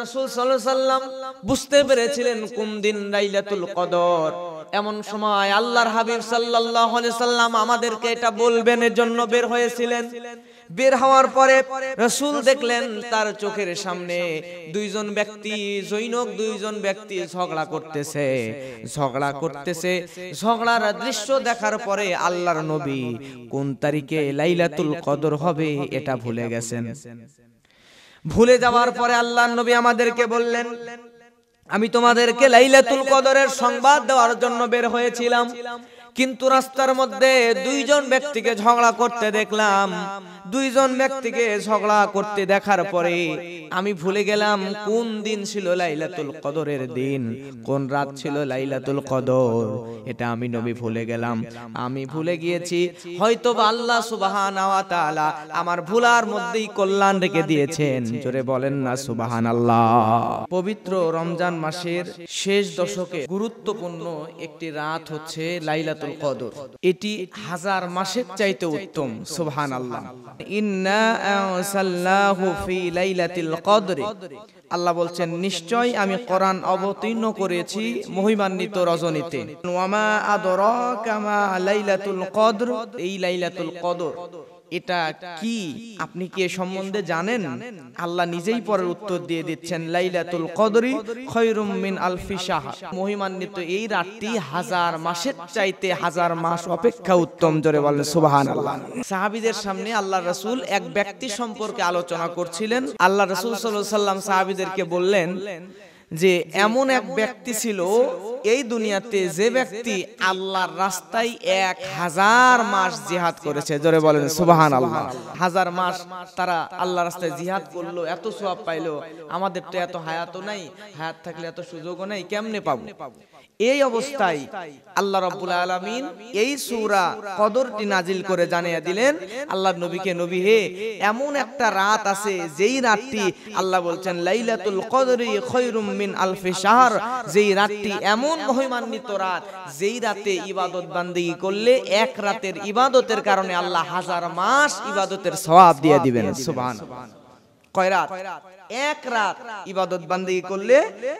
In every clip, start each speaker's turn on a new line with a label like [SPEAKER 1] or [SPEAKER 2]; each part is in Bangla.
[SPEAKER 1] রাসূল সাল্লাল্লাহু আলাইহি সাল্লাম বুঝতে পেরেছিলেন কোন দিন লাইলাতুল কদর। এমন সময় আল্লাহর হাবিব সাল্লাল্লাহু আলাইহি সাল্লাম আমাদেরকে এটা বলবেন এর জন্য বের হয়েছিলেন। বের হওয়ার পরে রাসূল দেখলেন তার চোখের সামনে দুইজন ব্যক্তি ঝগড়া করতেছে। ঝগড়ার দৃশ্য দেখার পরে আল্লাহর নবী কোন তারিখে লাইলাতুল কদর হবে এটা ভুলে গেছেন। ভুলে যাওয়ার পরে আল্লাহর নবী আমাদেরকে বললেন, আমি তোমাদেরকে লাইলাতুল কদরের সংবাদ দেওয়ার জন্য বের হয়েছিলাম, কিন্তু রাস্তার মধ্যে দুইজন ব্যক্তিকে ঝগড়া করতে দেখলাম। দুইজন ব্যক্তিকে ঝগড়া করতে দেখার পরে আমি ভুলে গেলাম কোন দিন ছিল লাইলাতুল কদরের দিন, কোন রাত ছিল লাইলাতুল কদর। এটা আমি নবী ভুলে গেলাম। আমি ভুলে গিয়েছি, হয়তো আল্লাহ সুবহানাহু ওয়া তাআলা আমার ভুলার মধ্যেই কল্যাণ রেখে দিয়েছেন। জোরে বলেন না সুবহানাল্লাহ। পবিত্র রমজান মাসের শেষ দশকে গুরুত্বপূর্ণ একটি রাত হচ্ছে লাইলাতুল কদর। এটি হাজার মাসের চাইতে উত্তম। সুবহানাল্লাহ। ইন্না আনসালনাহু ফি লাইলাতিল কদর। আল্লাহ বলছেন, নিশ্চয় আমি কোরআন অবতীর্ণ করেছি মহিমান্বিত রজনীতে। ওয়া মা আদরাকা মা লাইলাতুল কদর। এই লাইলাতুল কদর এটা কি, আপনি কি এ সম্বন্ধে জানেন? আল্লাহ নিজেই পরের উত্তর দিয়ে দিচ্ছেন, লাইলাতুল কদরি খায়রুম মিন আলফি শাহর। মহিমান্বিত এই রাতটি হাজার মাসের চাইতে হাজার মাস অপেক্ষা উত্তম। জোরে বলেন সুবহানাল্লাহ। সাহাবীদের সামনে আল্লাহ রাসূল এক ব্যক্তি সম্পর্কে আলোচনা করছিলেন। আল্লাহ রাসূল সাল্লাল্লাহু আলাইহি সাল্লাম সাহাবীদেরকে বললেন যে এমন এক ব্যক্তি ছিল এই দুনিয়াতে যে ব্যক্তি আল্লাহর রাস্তায় 1000 মাস জিহাদ করেছে। জোরে বলেন সুবহানাল্লাহ। 1000 মাস তারা আল্লাহর রাস্তায় জিহাদ করলো, এত সওয়াব পাইলো। আমাদের তো এত হায়াতও নাই, হায়াত থাকলে এত সুযোগও নাই, কেমনে পাবো? এই অবস্থায় আল্লাহ রাব্বুল আলামিন এই সূরা কদরটি নাজিল করে জানিয়ে দিলেন আল্লাহর নবীকে, নবী হে, এমন একটা রাত আছে যেই রাতটি আল্লাহ বলছেন লাইলাতুল কদরি খায়রুম মিন আলফি শাহর। যেই রাতটি এমন মহিমান্বিত রাত, যেই রাতে ইবাদত বান্দেগী করলে এক রাতের ইবাদতের কারণে আল্লাহ হাজার মাস ইবাদতের সওয়াব দিয়ে দিবেন। সুবহানাল্লাহ। কয় রাত? এক রাত ইবাদত বান্দেগী করলে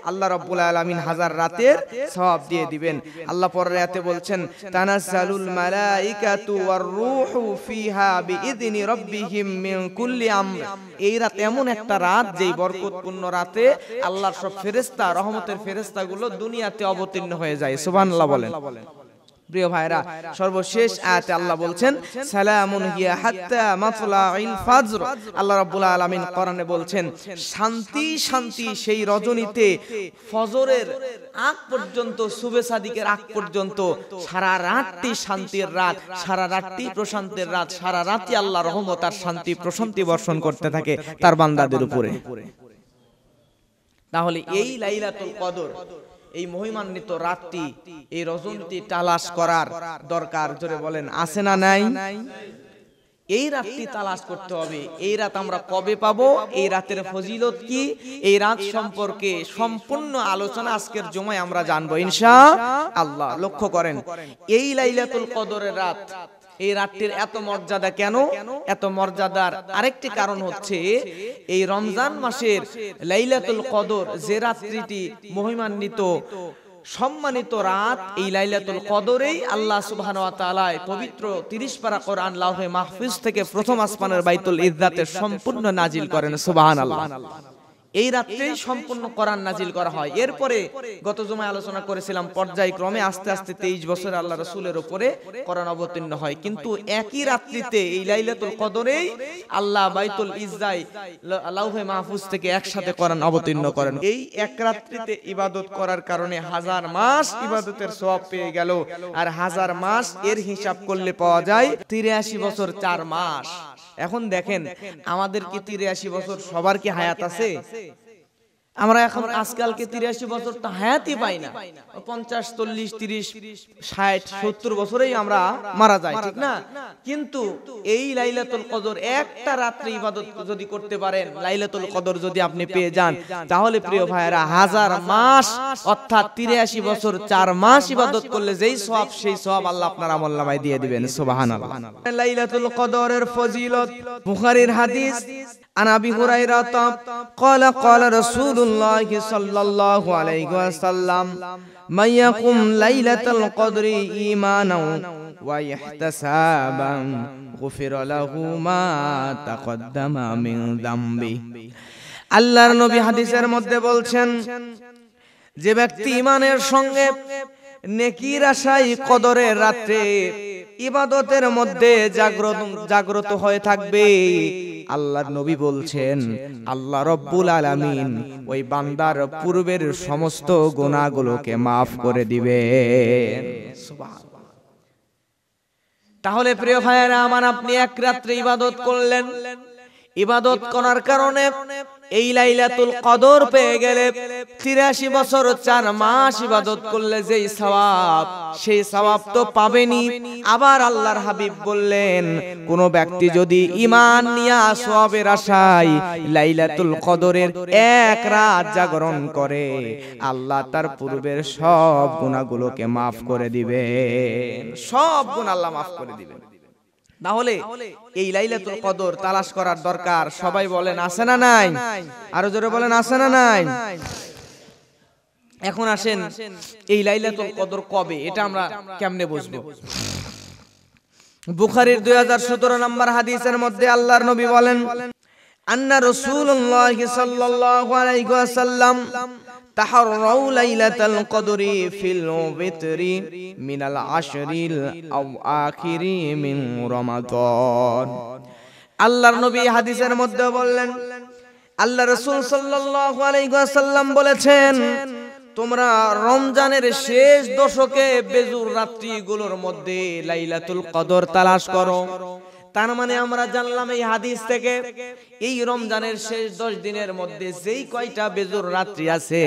[SPEAKER 1] আল্লাহ রাব্বুল আলামিন হাজার রাতের সওয়াব দিয়ে দিবেন। আল্লাহ পরের আয়াতে বলছেন, তানাজ্জালুল মালাইকাতু ওয়ার রূহু ফিহা বিইذনি রাব্বিহিম মিন কুল্লি আমর। এই রাত এমন একটা রাত যেই বরকতপূর্ণ রাতে আল্লাহর সব ফেরেশতা, রহমতের ফেরেশতাগুলো দুনিয়াতে অবতীর্ণ হয়ে যায়। সুবহানাল্লাহ বলেন। প্রিয় ভাইরা, সর্বশেষ আয়াতে আল্লাহ বলছেন, সালামুন হিয়া হাত্তা মাতলাইল ফাজর। আল্লাহ রাব্বুল আলামিন কোরআনে বলছেন, শান্তি শান্তি সেই রজনীতে, ফজরের আগ পর্যন্ত, সুবে সাদিকের আগ পর্যন্ত সারা রাতটি শান্তির রাত, সারা রাতটি প্রশান্তির রাত, সারা রাতই আল্লাহ রহমত আর শান্তি প্রশান্তি বর্ষণ করতে থাকে তার বান্দাদের উপরে। তাহলে এই লাইলাতুল কদর, এই মহিমান্বিত রাতটি, এই রজনীটি তালাশ করার দরকার। জোরে বলেন আছে না নাই? এই রাতটি তালাশ করতে হবে। এই রাত আমরা কবে পাবো, এই রাতের ফজিলত কি, এই রাত সম্পর্কে সম্পূর্ণ আলোচনা আজকের জুমায় আমরা জানবো ইনশাআল্লাহ। লক্ষ্য করেন, এই লাইলাতুল কদরের রাত, এই রাতটির এত মর্যাদা কেন? এত মর্যাদার আরেকটি কারণ হচ্ছে এই রমজান মাসের লাইলাতুল কদর, যে রাত্রিটি মহিমান্বিত সম্মানিত রাত, এই লাইলাতুল কদরেই আল্লাহ সুবহানাহু ওয়া তাআলা পবিত্র 30 পারা কোরআন লাউহে মাহফুজ থেকে প্রথম আসমানের বাইতুল ইজ্জাতে সম্পূর্ণ নাজিল করেন। সুবহানাল্লাহ। এই রাত্রেই সম্পূর্ণ কোরআন নাজিল করা হয়। এরপরে গত জুমায় আলোচনা করেছিলাম পর্যায়ক্রমে আস্তে আস্তে 23 বছর আল্লাহ রাসূলের উপরে কোরআন অবতীর্ণ হয়। কিন্তু একই রাত্রিতে এই লাইলাতুল কদরেই আল্লাহ বাইতুল ইজ্জায় লাউহে মাহফুজ থেকে একসাথে কোরআন অবতীর্ণ করেন। এই এক রাত্রিতে ইবাদত করার কারণে হাজার মাস ইবাদতের সওয়াব পেয়ে গেল। আর হাজার মাস এর হিসাব করলে পাওয়া যায় 83 বছর 4 মাস। এখন দেখেন, আমাদের কি 83 বছর সবার কি হায়াত আছে? আমরা এখন আজকালকে 83 বছর তো হায়াতই পাই না। 50, 40, 30, 60, 70 বছরেই আমরা মারা যাই, ঠিক না? কিন্তু এই লাইলাতুল কদর একটা রাত্রি ইবাদত যদি করতে পারেন, লাইলাতুল কদর যদি আপনি পেয়ে যান, তাহলে প্রিয় ভাইরা হাজার মাস অর্থাৎ 83 বছর 4 মাস ইবাদত করলে যেই সওয়াব, সেই সওয়াব আল্লাহ আপনার আমলনামায় দিয়ে দিবেন। সুবহানাল্লাহ। লাইলাতুল কদরের ফজিলত, বুখারীর হাদিস, عن أبي هريرة قال قال رسول الله صلى الله عليه وسلم من يقم ليلة القدر إيمانا واحتسابا غفر له ما تقدم من ذنبه আল্লাহর নবী হাদিসের মধ্যে বলছেন যে ব্যক্তি ঈমানের সঙ্গে নেকির আশায় কদরের রাতে ইবাদতের মধ্যে জাগ্রত হয়ে থাকবে, আল্লাহর নবী বলছেন আল্লাহ রব্বুল আলামিন ওই বান্দার পূর্বের সমস্ত গুনাহগুলোকে maaf করে দিবেন। সুবহানাল্লাহ। তাহলে প্রিয় ভাইয়েরা আমার, আপনি এক রাত্রে ইবাদত করলেন, ইবাদত করার কারণে এই লাইলাতুল কদর পেয়ে গেলে ৮৩ বছর ৪ মাস ইবাদত করলে যেই সওয়াব, সেই সওয়াব তো পাবেনই। আবার আল্লাহর হাবিব বললেন কোন ব্যক্তি যদি ঈমান নিয়ে সওয়াবের আশায় লাইলাতুল কদরের এক রাত জাগরণ করে, আল্লাহ তার পূর্বের সব গুনাহগুলোকে maaf করে দিবেন, সব গুনাহ আল্লাহ maaf করে দিবেন। তাহলে এই লাইলাতুল কদর তালাশ করার দরকার। সবাই বলেন আছে না নাই? আরো জোরে বলেন আছে না নাই? এখন আসেন, এই লাইলাতুল কদর কবে, এটা আমরা কেমনে বুঝবো? বুখারীর 2017 নম্বর হাদিসের মধ্যে আল্লাহর নবী বলেন আন্না রাসূলুল্লাহ সাল্লাল্লাহু আলাইহি ওয়াসাল্লাম তাহাররাউ লাইলাতুল কদরি ফিল বিতরি মিনাল আশরিল আওয়াখিরি মিন রমাদান। আল্লাহর নবী হাদিসের মধ্যে বললেন, আল্লাহ রাসূল সাল্লাল্লাহু আলাইহি ওয়াসাল্লাম বলেছেন তোমরা রমজানের শেষ দশকে বেজুর রাত্রিগুলোর মধ্যে লাইলাতুল কদর তালাশ করো। তার মানে আমরা জানলাম এই হাদিস থেকে এই রমজানের শেষ 10 দিনের মধ্যে যেই কয়টা বেজুর রাত্রি আছে,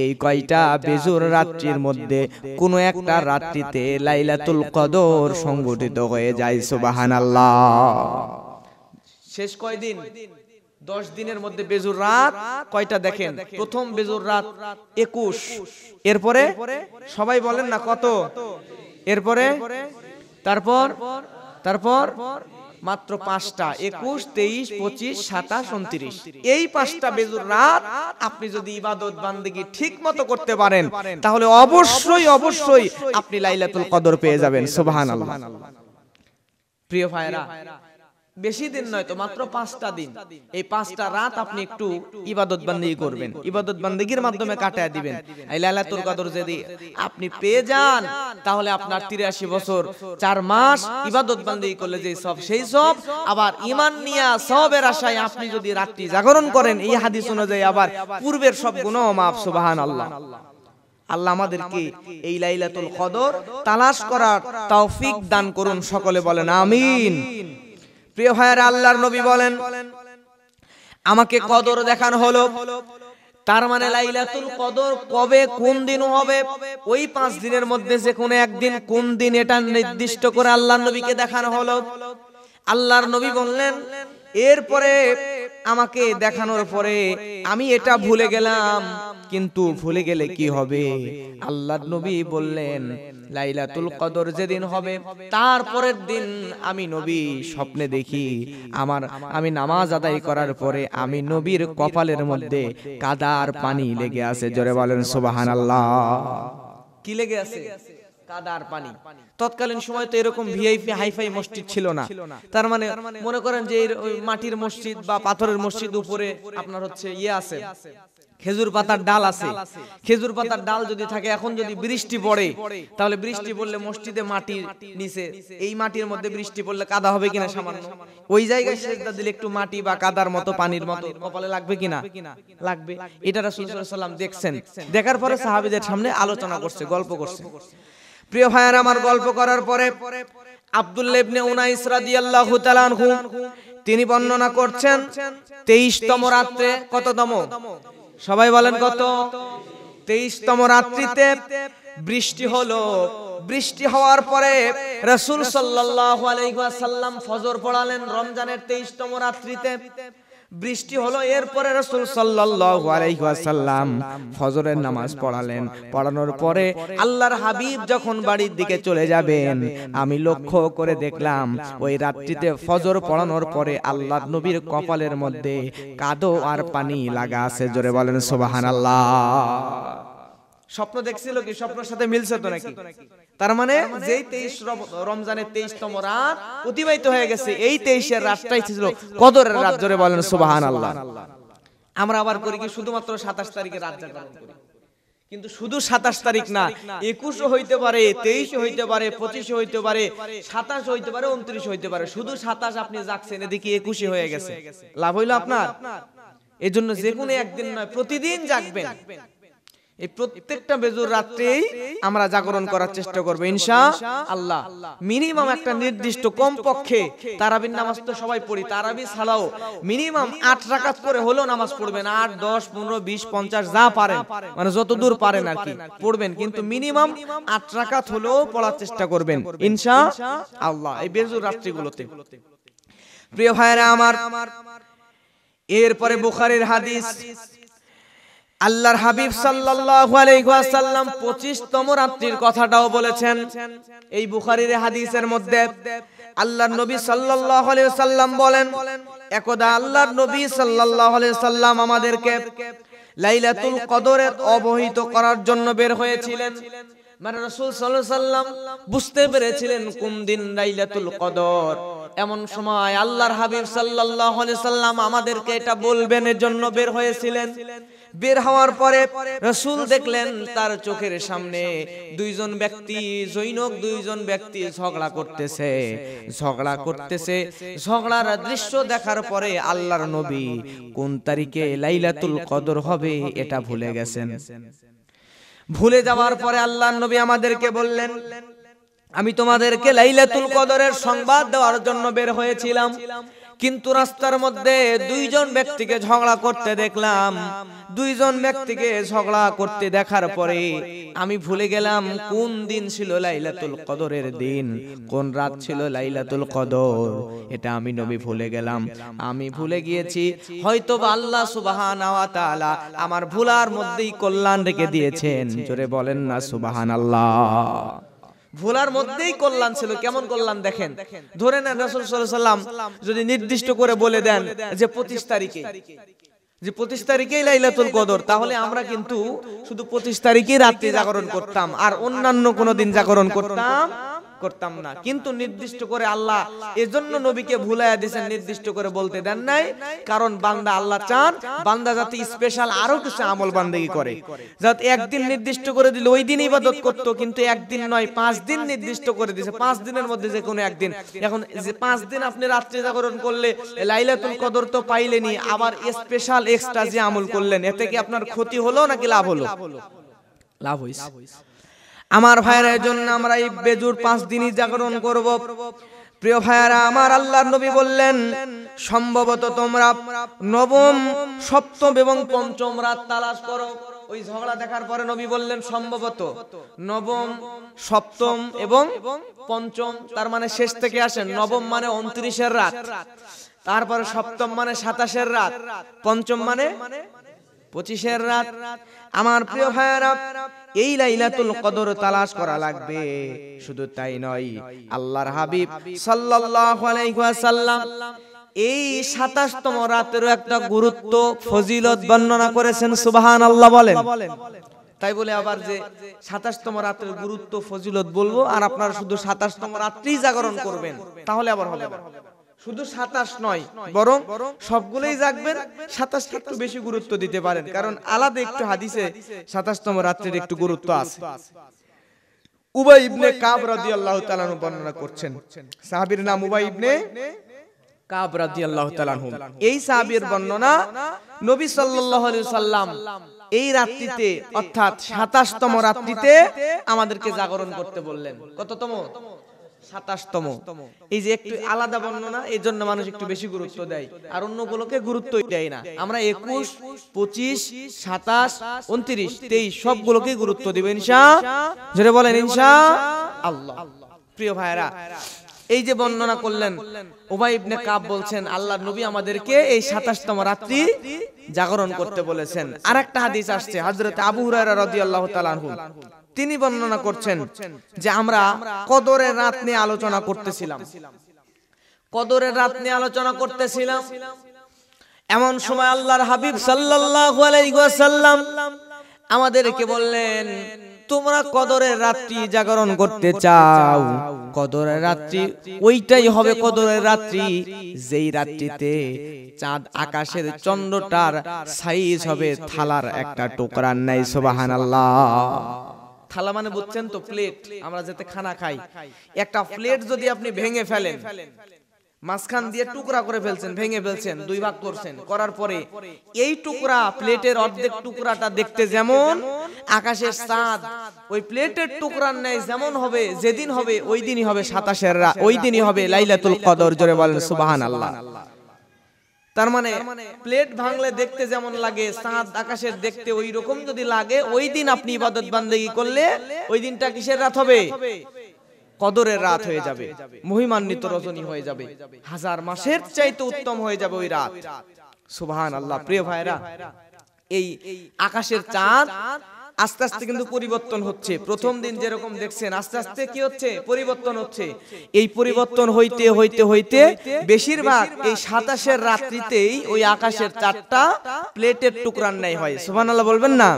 [SPEAKER 1] এই কয়টা বেজুর রাত্রির মধ্যে কোন একটা রাত্রিতে লাইলাতুল কদর সংগঠিত হয়ে যায়। সুবহানাল্লাহ। শেষ কয়দিন? 10 দিনের মধ্যে বেজুর রাত কয়টা দেখেন? প্রথম বেজুর রাত 21, এরপরে সবাই বলেন না কত? এরপরে তারপর মাত্র 5টা, 21, 23, 25, 27, 29। এই 5টা বেজুর রাত আপনি যদি ইবাদত বান্দেগী ঠিক মতো করতে পারেন, তাহলে অবশ্যই আপনি লাইলাতুল কদর পেয়ে যাবেন। সুবহানাল্লাহ। প্রিয় ভাইরা, বেশি দিন নয় তো, মাত্র 5টা দিন। এই 5টা রাত আপনি একটু ইবাদত বান্দেগী করবেন, ইবাদত বান্দেগীর মাধ্যমে কাটায় দিবেন। এই লাইলাতুল কদর যদি আপনি পেয়ে যান, তাহলে আপনার ৮৩ বছর ৪ মাস ইবাদত বান্দেগী করলে যে সব, সেই সব আবার ঈমান নিয়ে সওয়াবের আশায় আপনি যদি রাত্রি জাগরণ করেন, এই হাদিস অনুযায়ী আবার পূর্বের সব গুনাহ maaf। সুবহানাল্লাহ। আল্লাহ আমাদেরকে এই লাইলাতুল কদর তালাশ করার তৌফিক দান করুন। সকলে বলেন আমিন। প্রিয় ভাইয়েরা, আল্লাহর নবী বলেন আমাকে কদর দেখানো হলো, তার মানে লাইলাতুল কদর কবে কোন দিন হবে, ওই 5 দিনের মধ্যে যে কোনো একদিন কোন দিন এটা নির্দিষ্ট করে আল্লাহর নবীকে দেখানো হলো। আল্লাহর নবী বললেন এরপরে আমাকে দেখানোর পরে আমি এটা ভুলে গেলাম, কিন্তু ভুলে গেলে কি হবে? আল্লাহর নবী বললেন লাইলাতুল কদর যেদিন হবে তারপরের দিন আমি নবী স্বপ্নে দেখি আমি নামাজ আদায় করার পরে আমি নবীর কপালের মধ্যে কাদার পানি লেগে আছে। জোরে বলেন সুবহানাল্লাহ। কি লেগে আছে? কাদার পানি। তৎকালীন সময় তো এরকম ভিআইপি হাইফাই মসজিদ ছিল না। তার মানে মনে করেন যে মাটির মসজিদ বা পাথরের মসজিদ, উপরে আপনার হচ্ছে আছে খেজুর পাতার ডাল আছে। খেজুর পাতার ডাল যদি থাকে, এখন যদি বৃষ্টি পড়ে, তাহলে বৃষ্টি পড়লে মসজিদে মাটির নিচে, এই মাটির মধ্যে বৃষ্টি পড়লে কাদা হবে কিনা সামান্য, ওই জায়গায় সেজদা দিলে একটু মাটি বা কাদার মতো পানির মতো কপালে লাগবে কিনা? লাগবে। এটা রাসূল সাল্লাল্লাহু আলাইহি ওয়াসাল্লাম দেখছেন, দেখার পরে সাহাবীদের সামনে আলোচনা করছে, গল্প করছে। প্রিয় ভাইয়েরা আমার, গল্প করার পরে আব্দুল্লাহ ইবনে উনাইস রাদিয়াল্লাহু তাআলা আনহু তিনি বর্ণনা করছেন 23তম রাত্রে, কততম? সবাই বলেন কত? 23তম রাত্রিতে বৃষ্টি হলো। বৃষ্টি হওয়ার পরে রাসূল সাল্লাল্লাহু আলাইহি ওয়াসাল্লাম ফজর পড়ালেন রমজানের 23তম রাত্রিতে। বৃষ্টি হলো। এরপরে রাসূল সাল্লাল্লাহু আলাইহি ওয়াসাল্লাম ফজরের নামাজ পড়ালেন। পড়ানোর পরে আল্লাহর হাবিব যখন বাড়ির দিকে চলে যাবেন, আমি লক্ষ্য করে দেখলাম ওই রাত্রিতে ফজর পড়ানোর পরে আল্লাহর নবীর কপালের মধ্যে কাদো আর পানি লাগা আছে। জোরে বলেন সুবহানাল্লাহ। স্বপ্ন দেখছিল কি? স্বপ্নের সাথে মিলছে তো নাকি? তার মানে যেই 23 রমজানের 23তম রাত অতিবাহিত হয়ে গেছে, এই 23 এর রাতটাই ছিল কদরের রাত। জোরে বলেন সুবহানাল্লাহ। আমরা আবার করি কি শুধুমাত্র 27 তারিখে রাত জাগরণ করি, কিন্তু শুধু 27 তারিখ না, 21 হইতে পারে, 23 হইতে পারে, 25 হইতে পারে, 27 হইতে পারে, 29 হইতে পারে। শুধু 27 আপনি জাগছেন, এদিকে 21 হয়ে গেছে, লাভ হইলো আপনার? এজন্য যে কোনো একদিন নয়, প্রতিদিন জাগবেন। এই প্রত্যেকটা বেজুর রাত্রেই আমরা জাগরণ করার চেষ্টা করব ইনশাআল্লাহ। মিনিমাম একটা নির্দিষ্ট কমপক্ষে তারাবির নামাজ তো সবাই পড়ি, তারাবি ছাড়াও মিনিমাম 8 রাকাত করে হলেও নামাজ পড়বেন। 8, 10, 15, 20, 50 যা পারেন, মানে যতদূর পারেন আর কি পড়বেন, কিন্তু মিনিমাম 8 রাকাত হলেও পড়ার চেষ্টা করবেন ইনশাআল্লাহ এই বেজুর রাত্রিগুলোতে। প্রিয় ভাইরা আমার, এরপরে বুখারীর হাদিস, আল্লাহর হাবিব সাল্লাল্লাহু আলাইহি ওয়াসাল্লাম 25তম রাত্রির কথাটাও বলেছেন। এই বুখারীর হাদিসের মধ্যে আল্লাহর নবী সাল্লাল্লাহু আলাইহি ওয়াসাল্লাম বলেন, একদা আল্লাহর নবী সাল্লাল্লাহু আলাইহি ওয়াসাল্লাম আমাদেরকে লাইলাতুল কদরের অবহিত করার জন্য বের হয়েছিলেন। মানে রাসূল সাল্লাল্লাহু আলাইহি ওয়াসাল্লাম বুঝতে পেরেছিলেন কোন দিন লাইলাতুল কদর। এমন সময় আল্লাহর হাবিব সাল্লাল্লাহু আলাইহি ওয়াসাল্লাম আমাদেরকে এটা বলবেন এর জন্য বের হয়েছিলেন। বের হওয়ার পরে রাসূল দেখলেন তার চোখের সামনে দুইজন ব্যক্তি, জৈনক দুইজন ব্যক্তি ঝগড়া করতেছে। ঝগড়ার দৃশ্য দেখার পরে আল্লাহর নবী কোন তারিখে লাইলাতুল কদর হবে এটা ভুলে গেছেন। ভুলে যাওয়ার পরে আল্লাহর নবী আমাদেরকে বললেন, আমি তোমাদেরকে লাইলাতুল কদরের সংবাদ দেওয়ার জন্য বের হয়েছিলাম, কিন্তু রাস্তার মধ্যে দুইজন ব্যক্তিকে ঝগড়া করতে দেখলাম। দুইজন ব্যক্তিকে ঝগড়া করতে দেখার পরে আমি ভুলে গেলাম কোন দিন ছিল লাইলাতুল কদরের দিন, কোন রাত ছিল লাইলাতুল কদর, এটা আমি নবী ভুলে গেলাম। আমি ভুলে গিয়েছি, হয়তো আল্লাহ সুবহানাহু ওয়া তাআলা আমার ভুলার মধ্যেই কল্যাণ রেখে দিয়েছেন। জোরে বলেন না সুবহানাল্লাহ। ভুলার মধ্যেই কল্যাণ ছিল। কেমন কল্যাণ দেখেন, ধরে নেন রাসূল সাল্লাল্লাহু আলাইহি ওয়াসাল্লাম যদি নির্দিষ্ট করে বলে দেন যে 25 তারিখেই লাইলাতুল কদর, তাহলে আমরা কিন্তু শুধু 25 তারিখেই রাতে জাগরণ করতাম, আর অন্যান্য কোনো দিন জাগরণ করতাম না। কিন্তু নির্দিষ্ট করে আল্লাহ এজন্য নবীকে ভুলাইয়া দিয়েছেন, নির্দিষ্ট করে বলতে দেন নাই, কারণ বান্দা আল্লাহ চান বান্দা যাতে স্পেশাল আরো কিছু আমল বান্দেগি করে। যাতে একদিন নির্দিষ্ট করে দিলে ওই দিন ইবাদত করত, কিন্তু একদিন নয় 5 দিন নির্দিষ্ট করে দিয়েছে, 5 দিনের মধ্যে যে কোনো একদিন। এখন যে 5 দিন আপনি রাত্রে জাগরণ করলে লাইলাতুল কদর তো পাইলেনই, আবার স্পেশাল এক্সট্রা যে আমল করলেন, এতে কি আপনার ক্ষতি হলো নাকি লাভ হলো? লাভ হইছে। আমার ভাইয়ের জন্য আমরা এই বেজুর 5 দিনই জাগরণ করব। প্রিয় ভাইয়েরা আমার, আল্লাহর নবী বললেন সম্ভবত তোমরা নবম, সপ্তম এবং পঞ্চম রাত তালাশ করো। ওই ঝগড়া দেখার পরে নবী বললেন সম্ভবত নবম, সপ্তম এবং পঞ্চম, তার মানে শেষ থেকে আসেন। নবম মানে 29-এর রাত, তারপরে সপ্তম মানে 27-এর রাত, পঞ্চম মানে 25-এর রাত। আমার প্রিয় ভাইয়েরা, এই লাইলাতুল কদর তালাশ করা লাগবে। শুধু তাই নয়, আল্লাহর হাবিব সাল্লাল্লাহু আলাইহি ওয়াসাল্লাম এই 27তম রাতের একটা গুরুত্ব, ফজিলত বর্ণনা করেছেন। সুবহানাল্লাহ বলেন। তাই বলে আবার যে 27তম রাতের গুরুত্ব ফজিলত বলবো আর আপনারা শুধু 27তম রাত্রেই জাগরণ করবেন, তাহলে আবার হবে না। শুধু 27 নয়, বরং সবগুলোই জাগবেন। 27কে একটু বেশি গুরুত্ব দিতে পারেন, কারণ আলাদা একটু হাদিসে 27তম রাত্রের একটু গুরুত্ব আছে। উবাই ইবনে কাব রাদিয়াল্লাহু তাআলা বর্ণনা করছেন। সাহাবীর নাম উবাই ইবনে কাব রাদিয়াল্লাহু তাআলা। এই সাহাবীর বর্ণনা, নবী সাল্লাল্লাহু আলাইহি ওয়াসাল্লাম এই রাত্রিতে অর্থাৎ 27তম রাত্রিতে আমাদেরকে জাগরণ করতে বললেন। কততম? 27তম। এই যে একটু আলাদা বর্ণনা, এই জন্য মানুষ একটু বেশি গুরুত্ব দেয়, আর অন্যগুলোকে গুরুত্ব দেয় না। আমরা 21, 25, 27, 29, 23 সবগুলোকে গুরুত্ব দিব ইনশাআল্লাহ। জোরে বলেন ইনশাআল্লাহ। প্রিয় ভাইরা, এই যে বর্ণনা করলেন উবাই ইবনে কাব বলছেন আল্লাহর নবী আমাদেরকে এই 27তম রাত্রি জাগরণ করতে বলেছেন। আরেকটা হাদিস আসছে হযরত আবু হুরায়রা রাদিয়াল্লাহু তাআলা আনহু, তিনি বর্ণনা করছেন যে আমরা কদরের রাত নিয়ে আলোচনা করতেছিলাম, কদরের রাত নিয়ে আলোচনা করতেছিলাম। এমন সময় আল্লাহর হাবিব সাল্লাল্লাহু আলাইহি ওয়াসাল্লাম আমাদেরকে বললেন, তোমরা কদরের রাত্রি জাগরণ করতে চাও, কদরের রাত্রি ওইটাই হবে কদরের রাত্রি যেই রাত্রিতে চাঁদ আকাশের চন্দ্রটার সাইজ হবে থালার একটা টুকরার নাই। সুবহানাল্লাহ। থালা মানে বুঝছেন তো, প্লেট, আমরা যেতে খানা খাই। একটা প্লেট যদি আপনি ভেঙে ফেলেন, মাঝখান দিয়ে টুকরা করে ফেলছেন, ভেঙে ফেলছেন, দুই ভাগ করছেন, করার পরে এই টুকরা প্লেটের অর্ধেক টুকরাটা দেখতে যেমন, আকাশের চাঁদ ওই প্লেটের টুকরার ন্যায় যেমন হবে, যেদিন হবে ওই দিনই হবে 27 রাত, ওই দিনই হবে লাইলাতুল কদর। জোরে বলেন সুবহানাল্লাহ। তার মানে প্লেট ভাঙলে দেখতে যেমন লাগে, চাঁদ আকাশের দেখতে ওই রকম যদি লাগে, ওই দিন আপনি ইবাদত বান্দেগি করলে ওই দিনটা কিসের রাত হবে? কদরের রাত হয়ে যাবে, মহিমান্বিত রজনী হয়ে যাবে, হাজার মাসের চাইতে উত্তম হয়ে যাবে ওই রাত। সুবহানাল্লাহ। প্রিয় ভাইরা, এই আকাশের চাঁদ আস্তে আস্তে কিন্তু পরিবর্তন হচ্ছে। প্রথম দিন যেরকম দেখছেন, আস্তে আস্তে কি হচ্ছে? পরিবর্তন হচ্ছে। এই পরিবর্তন হইতে হইতে হইতে বেশিরভাগ এই 27 রাত্রিতেই ওই আকাশের চাঁদটা প্লেটের টুকরার ন্যায় হয়। সুবহানাল্লাহ বলবেন না?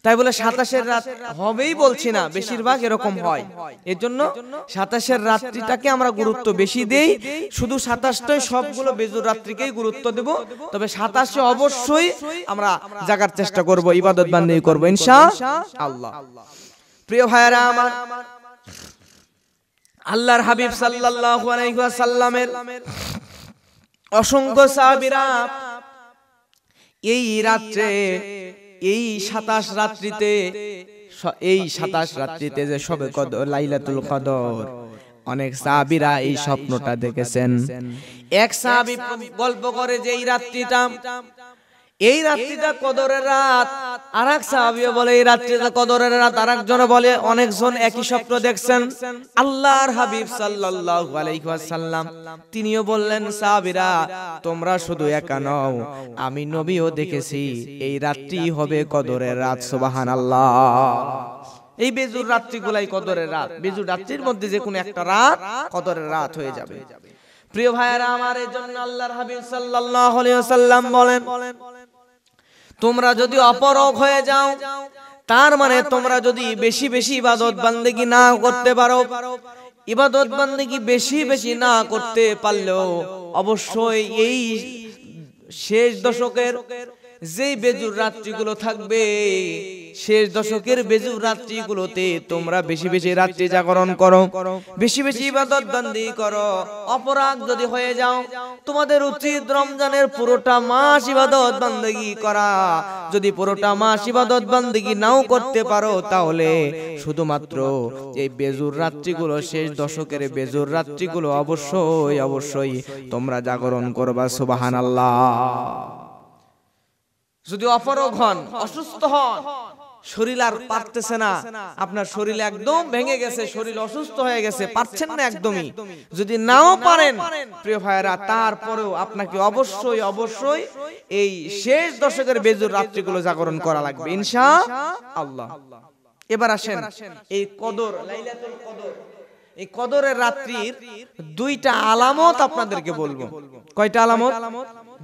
[SPEAKER 1] তাই বলে 27 রাত হবেই বলছি না, বেশিরভাগ এরকম হয়। এর জন্য 27 রাত্রিটাকে আমরা গুরুত্ব বেশি দেই। শুধু 27টাই সবগুলো বেজুর রাত্রিকেই গুরুত্ব দেব, তবে 27 অবশ্যই আমরা জাগার চেষ্টা করব, ইবাদত বান্দেগি করব ইনশাআল্লাহ। প্রিয় ভাইরা আমার, আল্লাহর হাবিব সাল্লাল্লাহু আলাইহি ওয়াসাল্লামের অসংখ্য সাহাবীরা এই রাত্রে, এই 27 রাত্রিতে, এই 27 রাত্রিতে যে সবে কদর, লাইলাতুল কদর, অনেক সাহাবীরা এই স্বপ্নটা দেখেছেন। এক সাহাবী গল্প করে যে এই রাত্রিটা কদরের রাত, আরেক সাহাবী বলে এই রাত্রিটা কদরের রাত, আরেকজন বলে, অনেকজন একই স্বপ্ন দেখছেন। আল্লাহর হাবিব সাল্লাল্লাহু আলাইহি ওয়াসাল্লাম তিনিও বললেন, সাহাবীরা তোমরা শুধু একা নও, আমি নবীও দেখেছি এই রাত্রি হবে কদরের রাত। সুবহানাল্লাহ। এই বেজুর রাত্রিগুলাই কদরের রাত, বেজুর রাত্রির মধ্যে যে কোনো একটা রাত কদরের রাত হয়ে যাবে। প্রিয় ভাইয়েরা আমার, এই জন্য আল্লাহর হাবিব সাল্লাল্লাহু আলাইহি ওয়াসাল্লাম বলেন, তোমরা যদি অপরগ হয়ে যাও, তার মানে তোমরা যদি বেশি বেশি ইবাদত বান্দেগি না করতে পারো, ইবাদত বান্দেগি বেশি বেশি না করতে পারলেও অবশ্যই এই শেষ দশকের যেই বেজুর রাত্রিগুলো থাকবে, শেষ দশকের বেজুর রাত্রিগুলোতে তোমরা বেশি বেশি রাত্রি জাগরণ করো, বেশি বেশি ইবাদত বান্দেগি করো। অপরাগ যদি হয়ে যাও, তোমাদের উচিত রমজানের পুরোটা মাস ইবাদত বান্দেগি করা। যদি পুরোটা মাস ইবাদত বান্দেগি নাও করতে পারো, তাহলে শুধুমাত্র এই বেজুর রাত্রিগুলো, শেষ দশকের বেজুর রাত্রিগুলো অবশ্যই অবশ্যই তোমরা জাগরণ করবা। সুবহানাল্লাহ। যদি অপরগ হন, অসুস্থ হন, শরীর আর পারতেছে না, আপনার শরীর একদম ভেঙে গেছে, শরীর অসুস্থ হয়ে গেছে, পারছেন না একদমই, যদি নাও পারেন প্রিয় ভাইরা, তারপরেও আপনাকে অবশ্যই অবশ্যই এই শেষ দশকের বেজুর রাত্রিগুলো জাগরণ করা লাগবে ইনশাআল্লাহ। এবার আসেন এই কদর, লাইলাতুল কদর, এই কদরের রাত্রির দুইটা আলামত আপনাদেরকে বলবো। কয়টা আলামত?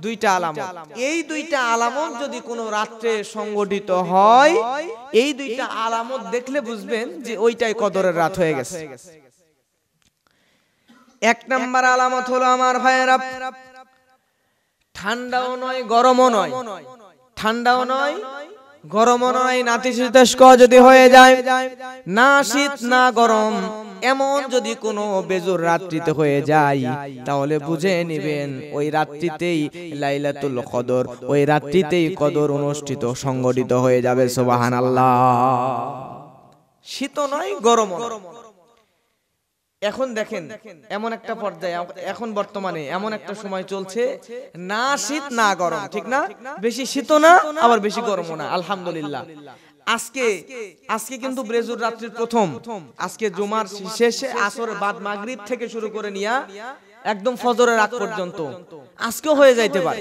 [SPEAKER 1] দুইটা আলামত। এই দুইটা আলামত যদি কোনো রাত্রে সংগঠিত হয়, এই দুইটা আলামত দেখলে বুঝবেন যে ওইটাই কদরের রাত হয়ে গেছে। এক নাম্বার আলামত হলো আমার ভাইয়েরা, ঠান্ডাও নয় গরমও নয়, ঠান্ডাও নয় গরমও নয়, নাতিশীতোষ্ণ যদি হয়ে যায়, না শীত না গরম, এমন যদি কোনো বেজুর রাত্রিতে হয়ে যায়, তাহলে বুঝে নেবেন ওই রাত্রিতেই লাইলাতুল কদর, ওই রাত্রিতেই কদর অনুষ্ঠিত, সংগঠিত হয়ে যাবে। সুবহানাল্লাহ। শীত নয় গরম নয়, ঠান্ডাও নয় গরমও নয়, এমন যদি কোনো বেজুর রাত্রিতে হয়ে যায়, তাহলে বুঝে নেবেন ওই রাত্রিতেই লাইলাতুল কদর, ওই রাত্রিতেই কদর অনুষ্ঠিত, সংগঠিত হয়ে যাবে। সুবহানাল্লাহ। এবার আসেন এই কদর, লাইলাতুল কদর, এই কদরের রাত্রির এখন দেখেন এমন একটা পর্যায়ে, এখন বর্তমানে এমন একটা সময় চলছে, না শীত না গরম, ঠিক না? বেশি শীতও না আবার বেশি গরমও না। আলহামদুলিল্লাহ আজকে কিন্তু ব্রেজুর রাত্রির প্রথম, আজকে জুমার শেষে আসর বাদ মাগরিব থেকে শুরু করে নিয়া একদম ফজরের আগ পর্যন্ত আজকেও হয়ে যাইতে পারে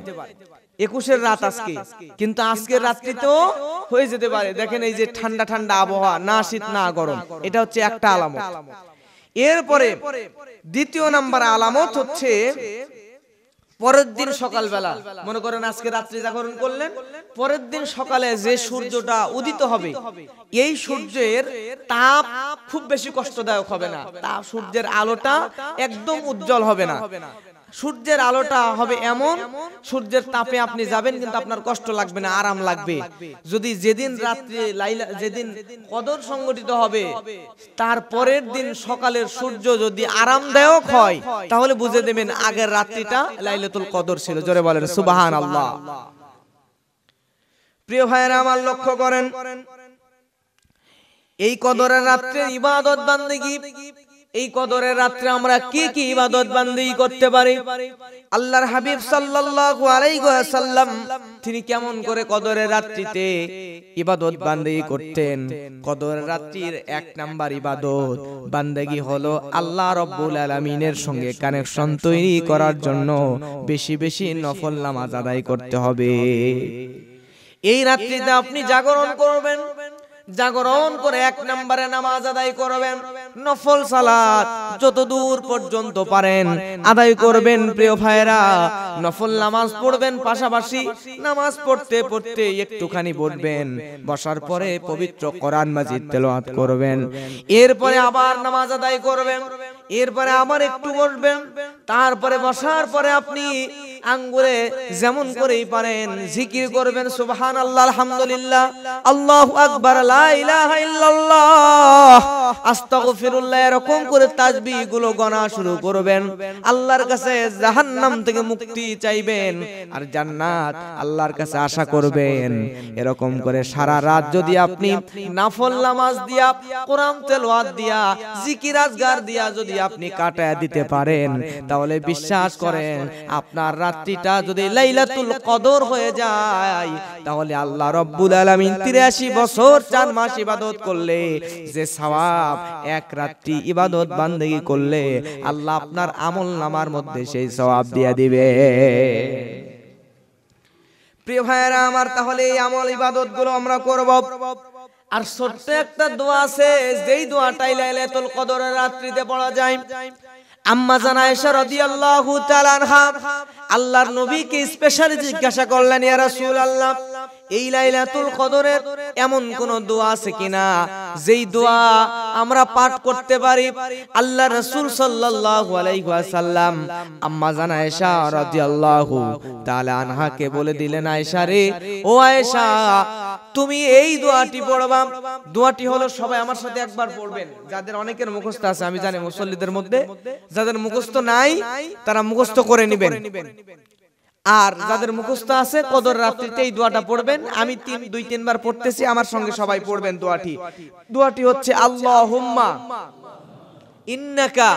[SPEAKER 1] 21-এর রাত আজকে, কিন্তু আজকের রাত্রিতেও হয়ে যেতে পারে। দেখেন এই যে ঠান্ডা ঠান্ডা আবহাওয়া, না শীত না গরম, এটা হচ্ছে একটা আলামত। এরপরে দ্বিতীয় নাম্বার আলামত হচ্ছে পরের দিন সকালবেলা, মনে করেন আজকে রাত্রি জাগরণ করলেন, পরের দিন সকালে যে সূর্যটা উদিত হবে, এই সূর্যের তাপ খুব বেশি কষ্টদায়ক হবে না, তাপ সূর্যের আলোটা একদম উজ্জ্বল হবে না। সূর্যের আলোটা হবে এমন, সূর্যের তাপে আপনি যাবেন কিন্তু আপনার কষ্ট লাগবে না, আরাম লাগবে। যদি যেদিন রাত্রি যেদিন কদর সংগঠিত হবে, তার পরের দিন সকালের সূর্য যদি আরামদায়ক হয়, তাহলে বুঝে দেবেন আগের রাত্রিটা লাইলাতুল কদর ছিল। জোরে বলেন সুবহানাল্লাহ। প্রিয় ভাইরা আমার, লক্ষ্য করেন এই কদরের রাত্রে ইবাদত বান্দেগি, এই কদরের রাত্রে আমরা কি কি ইবাদত বান্দেগি করতে পারি? আল্লাহর হাবিব সাল্লাল্লাহু আলাইহি ওয়াসাল্লাম তিনি কেমন করে কদরের রাত্রিতে ইবাদত বান্দেগি করতেন? কদরের রাত্রির এক নাম্বার ইবাদত বান্দেগি হলো আল্লাহ রাব্বুল আলামিনের সঙ্গে কানেকশন তৈরি করার জন্য বেশি বেশি নফল নামাজ আদায় করতে হবে। এই রাত্রিতে আপনি জাগরণ করবেন, জাগরণ করে এক নম্বরে নামাজ আদায় করবেন, নফল সালাত যতদূর পর্যন্ত পারেন আদায় করবেন। প্রিয় ভাইরা, নফল নামাজ পড়বেন, পাশাপাশি নামাজ পড়তে পড়তে একটুখানি বসবেন, বসার পরে পবিত্র কোরআন মাজিদ তেলাওয়াত করবেন, এরপরে আবার নামাজ আদায় করবেন, এরপরে আবার একটু বসবেন, তারপরে বসার পরে আপনি আঙ্গুলে যেমন করেই পারেন জিকির করবেন, সুবহানাল্লাহ, আলহামদুলিল্লাহ, আল্লাহু আকবার, লা ইলাহা ইল্লাল্লাহ, আস্তাগফিরুল্লাহ, এরকম করে তাসবিহ গুলো গণা শুরু করবেন। আল্লাহর কাছে জাহান্নাম থেকে মুক্তি চাইবেন আর জান্নাত আল্লাহর কাছে আশা করবেন। এরকম করে সারা রাত যদি আপনি নফল নামাজ দিয়া, কোরআন তেলাওয়াত দিয়া, জিকির আজগার দিয়া যদি আপনি কাটায় দিতে পারেন, তাহলে বিশ্বাস করেন আপনার রাত্রিটা যদি লাইলাতুল কদর হয়ে যায়, তাহলে আল্লাহ রাব্বুল আলামিন 83 বছর 4 মাস ইবাদত করলে যে সওয়াব, এক রাত্রি ইবাদত বান্দেগি করলে আল্লাহ আপনার আমল নামার মধ্যে সেই সওয়াব দিয়ে দিবে। প্রিয় ভাইরা আমার, তাহলে এই আমল ইবাদত গুলো আমরা করব। আর ছোট্ট একটা দোয়া আছে, যেই দোয়াটাই লাইলাতুল কদরের রাত্রিতে পড়া যায়। আম্মা জান আয়েশা রাদিয়াল্লাহু তাআলা আনহা আল্লাহর নবীকে স্পেশালি জিজ্ঞাসা করলেন, ইয়া রাসূলুল্লাহ, এই লাইলাতুল কদরের এমন কোন দোয়া আছে কিনা যেই দোয়া আমরা পাঠ করতে পারি? আল্লাহ রাসূল সাল্লাল্লাহু আলাইহি ওয়াসাল্লাম আম্মা জান আয়েশা রাদিয়াল্লাহু তাআলা আনহাকে বলে দিলেন, আয়েশা রে, ও আয়েশা, তুমি এই দোয়াটি পড়বা। দোয়াটি হলো, সবাই আমার সাথে একবার পড়বেন, যাদের অনেকের মুখস্থ আছে আমি জানি, মুসল্লিদের মধ্যে যাদের মুখস্থ নাই তারা মুখস্থ করে নেবেন, আর যাদের মুখস্থ আছে কদর রাত্রিতে এই দোয়াটা পড়বেন। আমি 2-3 বার পড়তেছি, আমার সঙ্গে সবাই পড়বেন দোয়াটি। দোয়াটি হচ্ছে, আল্লাহুম্মা ইন্নাকা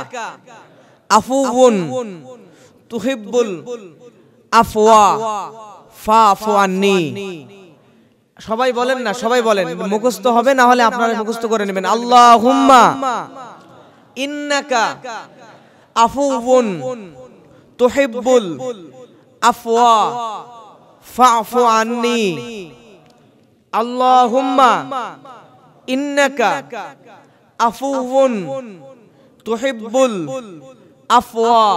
[SPEAKER 1] আফুউন তুহিব্বুল আফওয়া ফাফু আন্নি। সবাই বলেন না, সবাই বলেন, মুখস্থ হবে না হলে আপনারা মুখস্থ করে নেবেন। আল্লাহুম্মা ইন্নাকা আফুউন তুহিব্বুল আফওয়া ফাফু আন্নি। আল্লাহুম্মা ইন্নাকা আফুউন তুহিব্বুল আফওয়া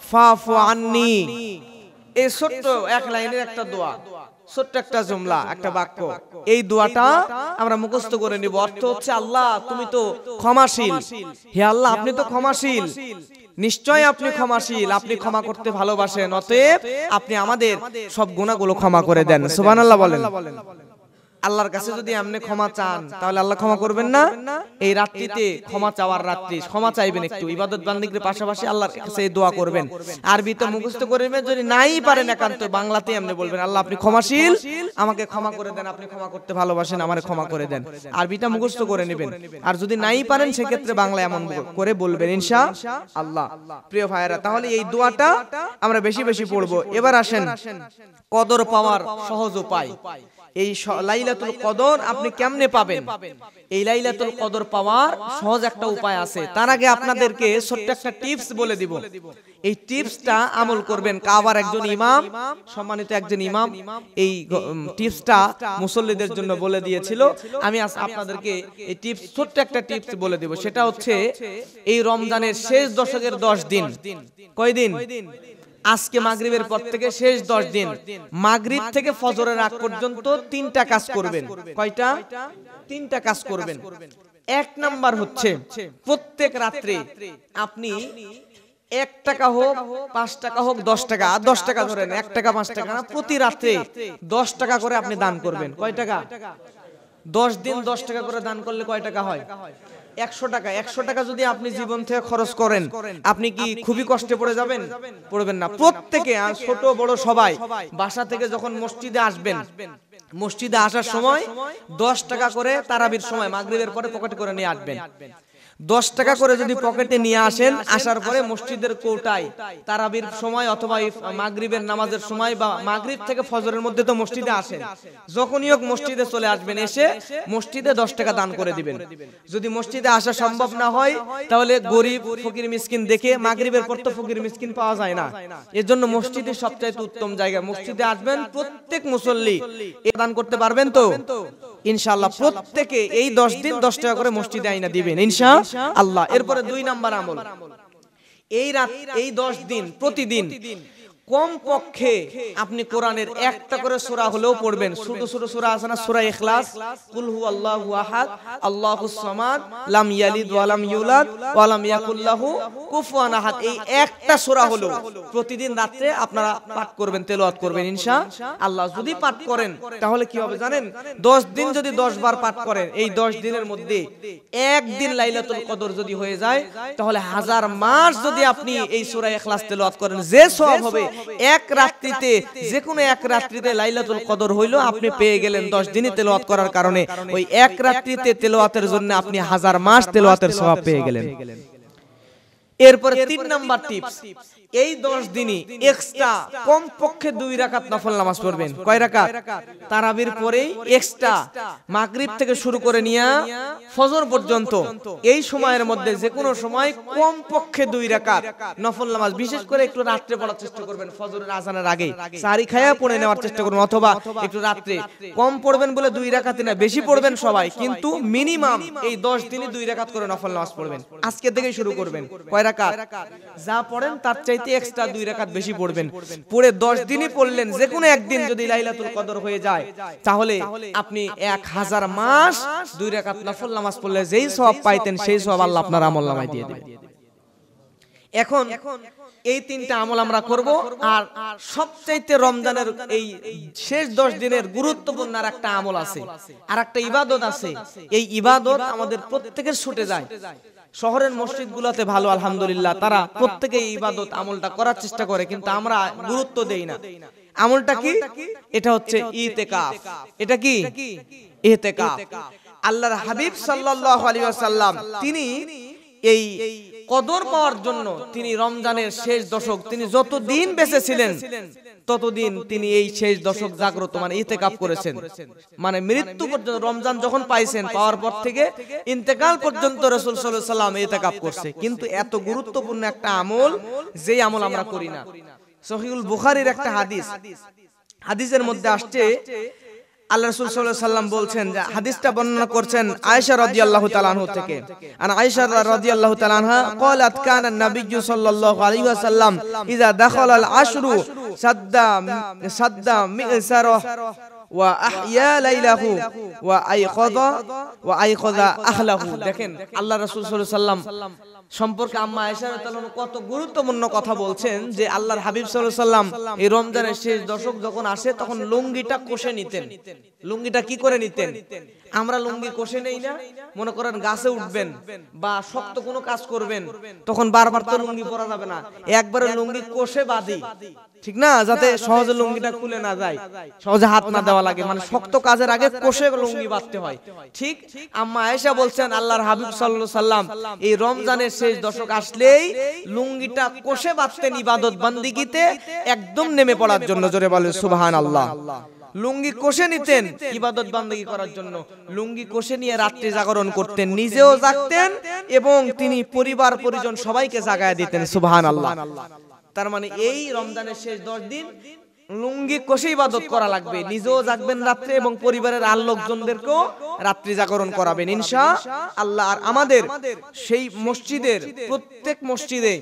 [SPEAKER 1] ফাফু আন্নি। এই ছোট্ট এক লাইনের একটা দোয়া, ছোট্ট একটা জুমলা, একটা বাক্য, এই দোয়াটা আমরা মুখস্থ করে নিব। অর্থ হচ্ছে, আল্লাহ তুমি তো ক্ষমাশীল, হে আল্লাহ আপনি তো ক্ষমাশীল, নিশ্চয় আপনি ক্ষমাশীল, আপনি ক্ষমা করতে ভালোবাসেন, অতএব আপনি আমাদের সব গুনাহগুলো ক্ষমা করে দেন। সুবহানাল্লাহ বলেন। আল্লাহর কাছে যদি আপনি ক্ষমা চান তাহলে আল্লাহ ক্ষমা করবেন না? এই রাত্রিতে ক্ষমা চাওয়ার রাত্রি, ক্ষমা চাইবেন, একটু ইবাদত বান্দিগির পাশাপাশি আল্লাহর কাছে দোয়া করবেন। আরবিতে মুখস্থ করবেন, যদি নাই পারেন একান্ত বাংলাতে আপনি বলবেন আল্লাহ আপনি ক্ষমাশীল, আমাকে ক্ষমা করে দেন, আপনি ক্ষমা করতে ভালোবাসেন, আমারে ক্ষমা করে দেন। আরবিটা মুখস্থ করে নেবেন। আর যদি নাই পারেন সেক্ষেত্রে বাংলা এমন করে বলবেন ইনশাআল্লাহ। প্রিয় ভাইরা, তাহলে এই দোয়াটা আমরা বেশি বেশি পড়বো। এবার আসেন কদর পাওয়ার সহজ উপায়। এই লাইলাতুল কদর আপনি কেমনে পাবেন? এই লাইলাতুল কদর পাওয়ার সহজ একটা উপায় আছে। তার আগে আপনাদেরকে ছোট্ট একটা টিপস বলে দিব। এই টিপসটা আমল করবেন। কাবার একজন ইমাম, সম্মানিত একজন ইমাম এই টিপসটা মুসল্লিদের জন্য বলে দিয়েছিল। আমি আপনাদেরকে এই টিপস, ছোট্ট একটা টিপস বলে দিব। সেটা হচ্ছে এই রমজানের শেষ দশকের 10 দিন। কয় দিন? আজকে মাগরিবের পর থেকে শেষ 10 দিন, মাগরিব থেকে ফজরের আগ পর্যন্ত 3টা কাজ করবেন। কয়টা? 3টা কাজ করবেন। এক নাম্বার হচ্ছে প্রত্যেক রাত্রে আপনি 1 টাকা হোক, 5 টাকা হোক, 10 টাকা, 10 টাকা ধরেন, 1 টাকা 5 টাকা না, প্রতি রাত্রে 10 টাকা করে আপনি দান করবেন। কয় টাকা? 10 দিন 10 টাকা করে দান করলে কয় টাকা হয়? 100 টাকা। 100 টাকা যদি আপনি জীবন থেকে খরচ করেন, আপনি কি খুবই কষ্টে পড়ে যাবেন? পড়বেন না। প্রত্যেকে, ছোট বড় সবাই বাসা থেকে যখন মসজিদে আসবেন, মসজিদে আসার সময় 10 টাকা করে তারাবির সময় মাগরিবের পরে পকেটে করে নিয়ে আসবেন। 10 টাকা করে যদি পকেটে নিয়ে আসেন, আসার পরে মসজিদের কৌটায় তারাবির সময় অথবা মাগরিবের নামাজের সময় বা মাগরিব থেকে ফজরের মধ্যে তো মসজিদে আসেন, যখনই হোক মসজিদে চলে আসবেন, এসে মসজিদে 10 টাকা দান করে দিবেন। যদি মসজিদে আসা সম্ভব না হয় তাহলে গরিব ফকির মিসকিন দেখে, মাগরিবের পর তো ফকির মিসকিন পাওয়া যায় না, এজন্য মসজিদে সবচাইতে উত্তম জায়গা। মসজিদে আসবেন, প্রত্যেক মুসল্লি এ দান করতে পারবেন তো ইনশাআল্লাহ। প্রত্যেকে এই 10 দিন 10 টাকা করে মসজিদে আইনা দিবেন ইনশাআল্লাহ। এরপরে 2 নাম্বার আমল, এই 10 দিন প্রতিদিন কম পক্ষে আপনি কোরআনের একটা করে সূরা হলেও পড়বেন। ছোট ছোট সূরা আছে না, সূরা ইখলাস, কুল হুয়াল্লাহু আহাদ, আল্লাহুস সামাদ, লাম ইয়ালিদ ওয়া লাম ইউলাদ ওয়া লাম ইয়াকুল লাহু কুফুয়ান আহাদ, এই একটা সূরা হলো প্রতিদিন রাতে আপনারা পাঠ করবেন, তেলাওয়াত করবেন ইনশাআল্লাহ। যদি পাঠ করেন তাহলে কি হবে জানেন? 10 দিন যদি 10 বার পাঠ করেন, এই 10 দিনের মধ্যে একদিন লাইলাতুল কদর যদি হয়ে যায়, তাহলে 1000 মাস যদি আপনি এই সূরা ইখলাস তেলাওয়াত করেন, যে সওয়াব হবে এক রাত্রিতে, যে কোনো এক রাত্রিতে লাইলাতুল কদর হইলো আপনি পেয়ে গেলেন 10 দিনে তেলাওয়াত করার কারণে। ওই এক রাত্রিতে তেলাওয়াতের জন্য আপনি 1000 মাস তেলাওয়াতের সওয়াব পেয়ে গেলেন। এরপর 3 নাম্বার টিপস, এই 10 দিনই এক্সট্রা কম পক্ষে 2 রাকাত নফল নামাজ পড়বেন। কয় রাকাত? তারাবির পরেই এক্সট্রা মাগরিব থেকে শুরু করে নিয়ে ফজর পর্যন্ত এই সময়ের মধ্যে যে কোনো সময় কম পক্ষে 2 রাকাত নফল নামাজ, বিশেষ করে একটু রাত্রে পড়ার চেষ্টা করবেন, ফজরের আজানের আগে সারি খায়া পড়ে নেওয়ার চেষ্টা করবেন, অথবা একটু রাত্রে কম পড়বেন বলে 2 রাকাতই না, বেশি পড়বেন সবাই, কিন্তু মিনিমাম এই 10 দিনে 2 রাকাত করে নফল নামাজ পড়বেন। আজকে থেকেই শুরু করবেন। কয় রাকাত? যা পড়েন তার চাইতে এক্সট্রা 2 রাকাত বেশি পড়বেন। পড়ে 10 দিনই পড়লেন, যে কোনো একদিন যদি লাইলাতুল কদর হয়ে যায়, তাহলে আপনি 1000 মাস 2 রাকাত নফল নামাজ পড়লে যেই সওয়াব পাইতেন, সেই সওয়াব আল্লাহ আপনার আমলনামায় দিয়ে দিবেন। এখন এই 3টা আমল আমরা করব। আর সবচাইতে রমজানের এই শেষ 10 দিনের গুরুত্বপূর্ণ আর একটা আমল আছে, আর একটা ইবাদত আছে। এই ইবাদত আমাদের প্রত্যেকের ছুটে যায়। শহরের মসজিদগুলোতে ভালো আলহামদুলিল্লাহ, তারা প্রত্যেকেই ইবাদত আমলটা করার চেষ্টা করে, কিন্তু আমরা গুরুত্ব দেই না। আমলটা কি? এটা হচ্ছে ইতিকাফ। এটা কি? ইতিকাফ। আল্লাহর হাবিব সাল্লাল্লাহু আলাইহি ওয়াসাল্লাম তিনি এই কদর পাওয়ার জন্য তিনি রমজানের শেষ দশক, তিনি যতদিন বেঁচে ছিলেন ততদিন তিনি এই শেষ দশক জাগ্রত মানে ইতিকাফ করেছেন। মানে মৃত্যু পর্যন্ত, রমজান যখন পাইছেন পাওয়ার পর থেকে ইন্তেকাল পর্যন্ত রাসূল সাল্লাল্লাহু আলাইহি ওয়াসাল্লাম ইতিকাফ করছে। কিন্তু এত গুরুত্বপূর্ণ একটা আমল, যেই আমল আমরা করি না। সহিহুল বুখারীর একটা হাদিস, হাদিসের মধ্যে আসছে আল্লাহ রাসূল সাল্লাল্লাহু আলাইহি ওয়াসাল্লাম বলছেন, যে হাদিসটা বর্ণনা করছেন আয়েশা রাদিয়াল্লাহু তাআলা আনহা থেকে। আর আয়েশা রাদিয়াল্লাহু তাআলা আনহা قالت كان النبي صلى الله عليه وسلم اذا دخل العشر سد مئسره ওয়া আহইয়া লাইলাহু ওয়া আইখাযা আহলাহু। দেখেন আল্লাহ রাসূল সাল্লাল্লাহু আলাইহি ওয়াসাল্লাম সম্পর্কে আম্মা আয়েশা রাদিয়াল্লাহু আনহা কত গুরুত্বপূর্ণ কথা বলছেন যে আল্লাহর হাবিব সাল্লাল্লাহু আলাইহি ওয়াসাল্লাম এই রমজানের শেষ দশক যখন আসে তখন লুঙ্গিটা কষে নিতেন। লুঙ্গিটা কি করে নিতেন? আমরা লুঙ্গি কষে নেই না, মনে করেন গাছে উঠবেন বা শক্ত কোনো কাজ করবেন, তখন বারবার তো লুঙ্গি পরা যাবে না, একবারে লুঙ্গি কষে বাঁধি, ঠিক না, যাতে সহজে লুঙ্গিটা খুলে না যায়, সহজে হাত না দেওয়া লাগে, মানে শক্ত কাজের আগে কষে লুঙ্গি বাঁধতে হয়। ঠিক আম্মা আয়েশা বলছেন আল্লাহর হাবিব সাল্লাল্লাহু আলাইহি ওয়াসাল্লাম এই রমজানের শেষ দশক আসলেই লুঙ্গিটা কষে বাঁধতেন ইবাদত বান্দিগিতে একদম নেমে পড়ার জন্য। জোরে বলেন সুবহানাল্লাহ। লুঙ্গি কষে নিতেন ইবাদত বান্দেগী করার জন্য, লুঙ্গি কষে নিয়ে রাত্রি জাগরণ করতেন, নিজেও জাগতেন এবং তিনি পরিবার পরিজন সবাইকে জাগায় দিতেন। সুবহানাল্লাহ। তার মানে এই রমজানের শেষ 10 দিন লুঙ্গি কষে ইবাদত করা লাগবে, নিজেও জাগবেন রাত্রে এবং পরিবারের আর লোকজনদেরকেও রাত্রি জাগরণ করাবেন ইনশাআল্লাহ। আর আমাদের সেই মসজিদের প্রত্যেক মসজিদে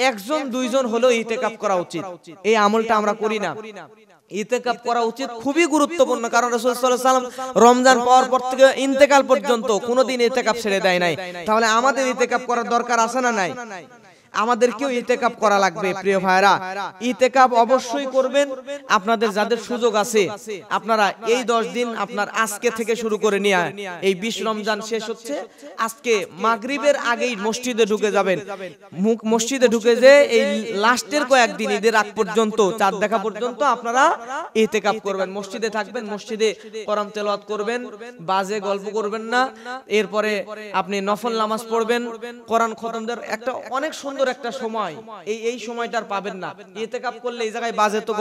[SPEAKER 1] একজন দুইজন হলেও ইতিকাফ করা উচিত। এই আমলটা আমরা করি না। ইতিকাফ করা উচিত, খুবই গুরুত্বপূর্ণ, কারণ রাসূল সাল্লাল্লাহু আলাইহি ওয়াসাল্লাম রমজান পাওয়ার পর থেকে ইন্তেকাল পর্যন্ত কোনোদিন ইতিকাফ ছেড়ে দেয় নাই। তাহলে আমাদের ইতিকাফ করার দরকার আছে না নাই? আমাদেরকেও ইতিকাফ করা লাগবে। প্রিয় ভাইরা, ইতিকাফ অবশ্যই করবেন। আপনাদের যাদের সুযোগ আছে আপনারা এই 10 দিন আপনার আজকে থেকে শুরু করে নিয়ে এই 20 রমজান শেষ হচ্ছে, আজকে মাগরিবের আগেই মসজিদে ঢুকে যাবেন। মসজিদে ঢুকে যে এই লাস্টের কয়েকদিন ঈদের আগ পর্যন্ত, চাঁদ দেখা পর্যন্ত আপনারা ইতিকাফ করবেন, মসজিদে থাকবেন, মসজিদে কোরআন তেলাওয়াত করবেন, বাজে গল্প করবেন না। এরপরে আপনি নফল নামাজ পড়বেন, কোরআন খতম দেওয়ার একটা অনেক সুন্দর একটা সময়, এই সময়টার পাবেন না। ইতিকাফ করলে এই জায়গায় বাজে তো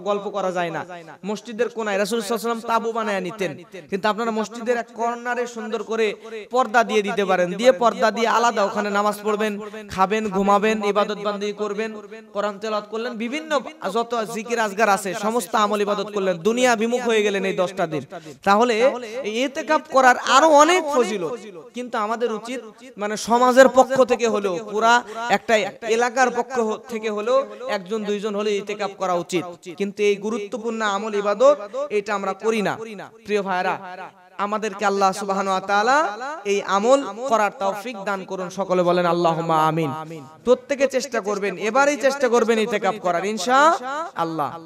[SPEAKER 1] গল্প করা যায় না। মসজিদের কোনায় রাসূল সাল্লাল্লাহু আলাইহি ওয়াসাল্লাম তাবু বানায় নিতেন, কিন্তু আপনারা মসজিদের এক কর্নারে সুন্দর করে পর্দা দিয়ে দিতে পারেন, দিয়ে পর্দা দিয়ে আলাদা ওখানে নামাজ পড়বেন, খাবেন, ঘুমাবেন, ইবাদত বান্দেগী করবেন, কোরআন তেলাওয়াত করলেন, বিভিন্ন যত জিকির আজগার আছে সমস্ত আমল ইবাদত করলেন, দুনিয়া বিমুখ হয়ে গেলেন এই 10টা দিন। তাহলে এই ইতিকাফ করার আরো অনেক ফজিলত, কিন্তু আমাদের উচিত মানে সমাজের পক্ষ থেকে হলেও, পুরা একটা এলাকার পক্ষ থেকে হলেও একজন দুইজন হলে ইতিকাফ করা উচিত। কিন্তু এই গুরুত্বপূর্ণ আমল ইবাদত এটা আমরা করি না। প্রিয় ভাইরা, আমাদেরকে আল্লাহ সুবহানাহু ওয়া তাআলা এই আমল করার তৌফিক দান করুন। সকলে বলেন আল্লাহুম্মা আমিন। প্রত্যেকে চেষ্টা করবেন, এবারেই চেষ্টা করবেন ইতিকাফ করার ইনশাআল্লাহ।